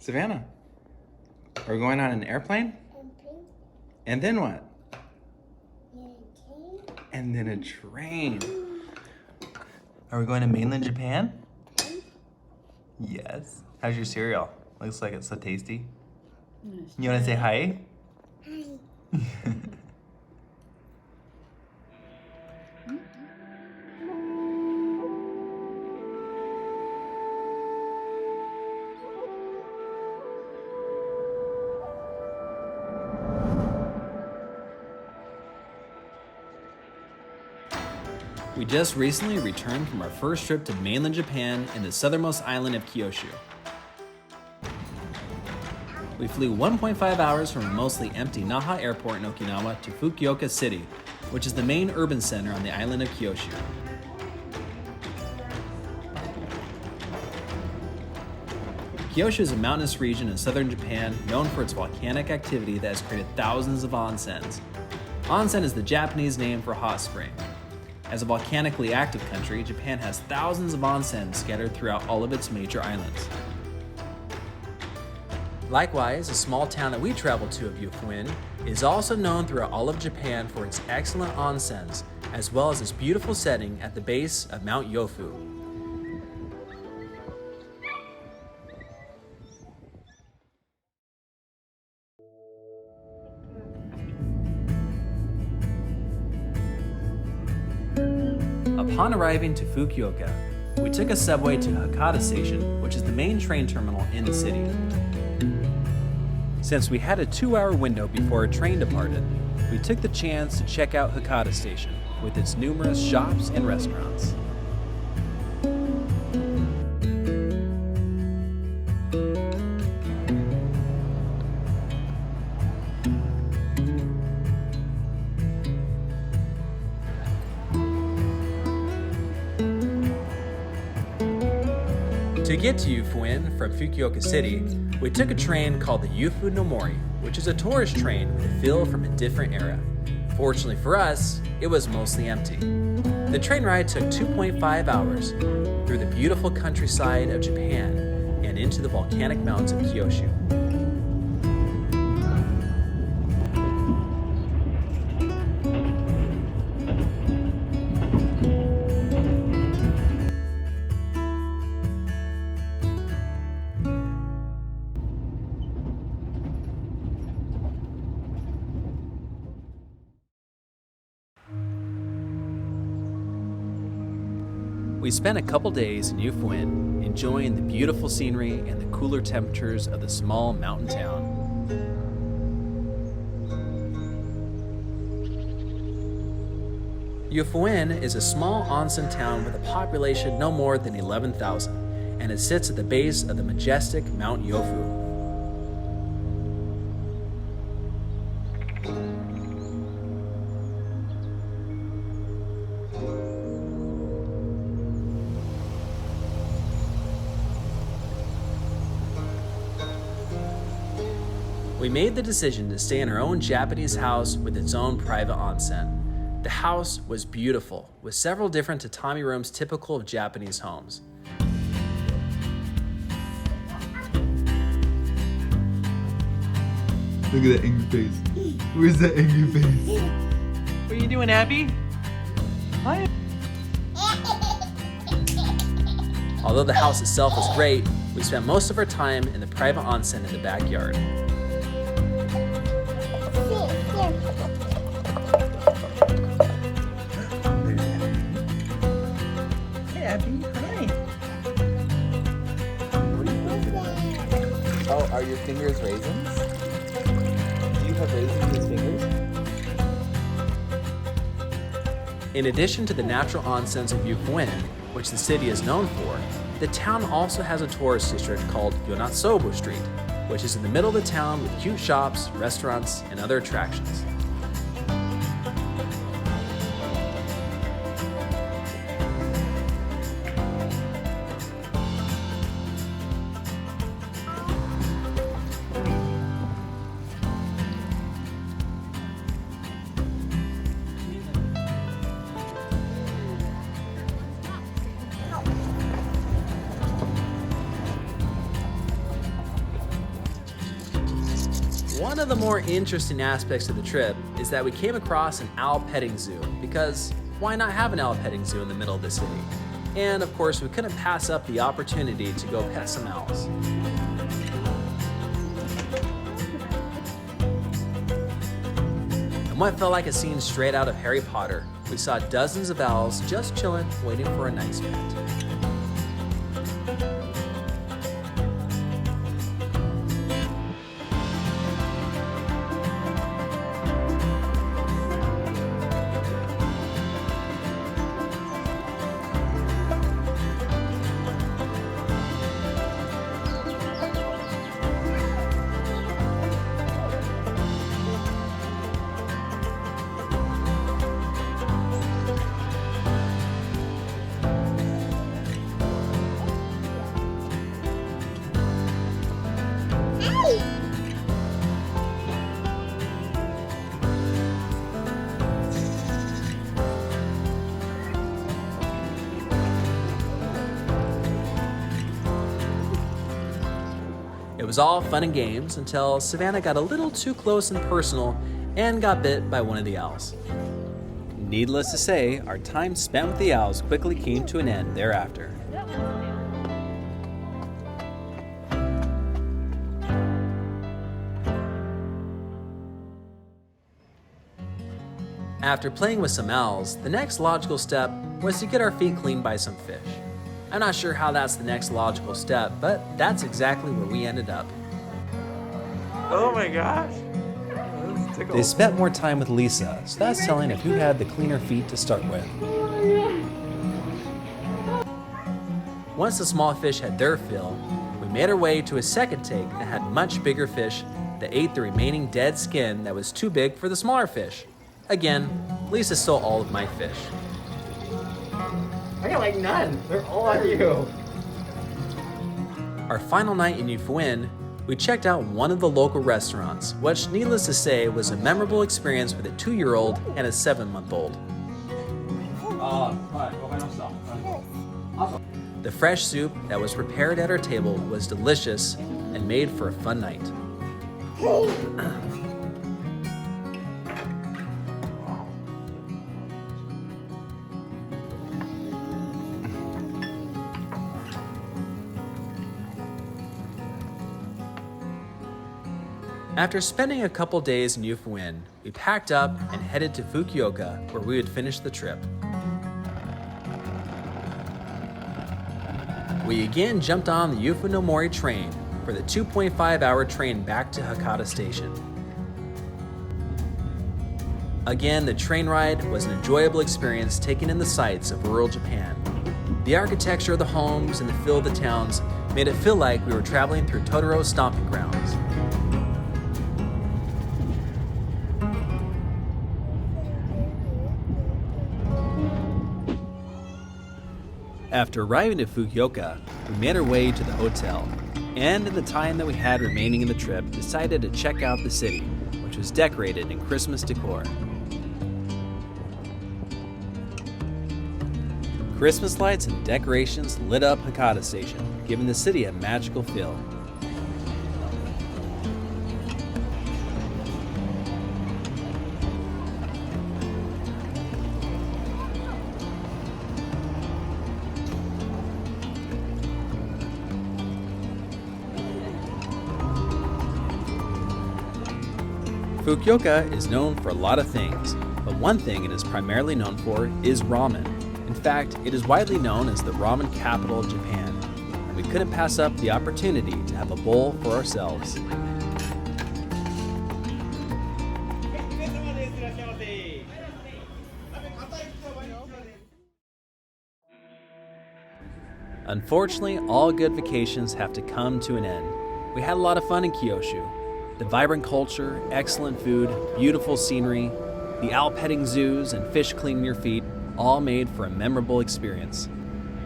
Savannah, are we going on an airplane? And then what? And then a train. Are we going to mainland Japan? Yes. How's your cereal? Looks like it's so tasty. You want to say hi? Hi. We just recently returned from our first trip to mainland Japan and the southernmost island of Kyushu. We flew 1.5 hours from a mostly empty Naha airport in Okinawa to Fukuoka City, which is the main urban center on the island of Kyushu. Kyushu is a mountainous region in southern Japan known for its volcanic activity that has created thousands of onsens. Onsen is the Japanese name for hot spring. As a volcanically active country, Japan has thousands of onsen scattered throughout all of its major islands. Likewise, a small town that we traveled to of Yufuin is also known throughout all of Japan for its excellent onsens, as well as its beautiful setting at the base of Mount Yufu. Upon arriving to Fukuoka, we took a subway to Hakata Station, which is the main train terminal in the city. Since we had a 2-hour window before our train departed, we took the chance to check out Hakata Station with its numerous shops and restaurants. To get to Yufuin from Fukuoka City, we took a train called the Yufu no Mori, which is a tourist train with a feel from a different era. Fortunately for us, it was mostly empty. The train ride took 2.5 hours through the beautiful countryside of Japan and into the volcanic mountains of Kyushu. We spent a couple days in Yufuin enjoying the beautiful scenery and the cooler temperatures of the small mountain town. Yufuin is a small onsen town with a population no more than 11,000, and it sits at the base of the majestic Mount Yufu. We made the decision to stay in our own Japanese house with its own private onsen. The house was beautiful, with several different tatami rooms typical of Japanese homes. Look at that angry face. Where's that angry face? What are you doing, Abby? Hi. Although the house itself was great, we spent most of our time in the private onsen in the backyard. Hey, Abby. Hi. Oh, are your fingers raisins? Do you have raisins as fingers? In addition to the natural onsens of Yufuin, which the city is known for, the town also has a tourist district called Yunotsubu Street, which is in the middle of the town with cute shops, restaurants, and other attractions. One of the more interesting aspects of the trip is that we came across an owl petting zoo, because why not have an owl petting zoo in the middle of the city? And of course, we couldn't pass up the opportunity to go pet some owls. And what felt like a scene straight out of Harry Potter, we saw dozens of owls just chilling, waiting for a nice pet. It was all fun and games until Savannah got a little too close and personal and got bit by one of the owls. Needless to say, our time spent with the owls quickly came to an end thereafter. After playing with some owls, the next logical step was to get our feet cleaned by some fish. I'm not sure how that's the next logical step, but that's exactly where we ended up. Oh my gosh. They spent more time with Lisa, so that's telling of who had the cleaner feet to start with. Once the small fish had their fill, we made our way to a second tank that had much bigger fish that ate the remaining dead skin that was too big for the smaller fish. Again, Lisa stole all of my fish. I got like none. They're all on you. Our final night in Yufuin, we checked out one of the local restaurants, which needless to say was a memorable experience with a 2-year-old and a 7-month-old. The fresh soup that was prepared at our table was delicious and made for a fun night. After spending a couple days in Yufuin, we packed up and headed to Fukuoka, where we would finish the trip. We again jumped on the Yufu no Mori train for the 2.5-hour train back to Hakata Station. Again, the train ride was an enjoyable experience taking in the sights of rural Japan. The architecture of the homes and the feel of the towns made it feel like we were traveling through Totoro's stomping grounds. After arriving at Fukuoka, we made our way to the hotel, and in the time that we had remaining in the trip, decided to check out the city, which was decorated in Christmas decor. Christmas lights and decorations lit up Hakata Station, giving the city a magical feel. Fukuoka is known for a lot of things, but one thing it is primarily known for is ramen. In fact, it is widely known as the ramen capital of Japan, and we couldn't pass up the opportunity to have a bowl for ourselves. Unfortunately, all good vacations have to come to an end. We had a lot of fun in Kyushu. The vibrant culture, excellent food, beautiful scenery, the owl petting zoos, and fish cleaning your feet all made for a memorable experience.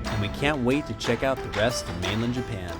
And we can't wait to check out the rest of mainland Japan.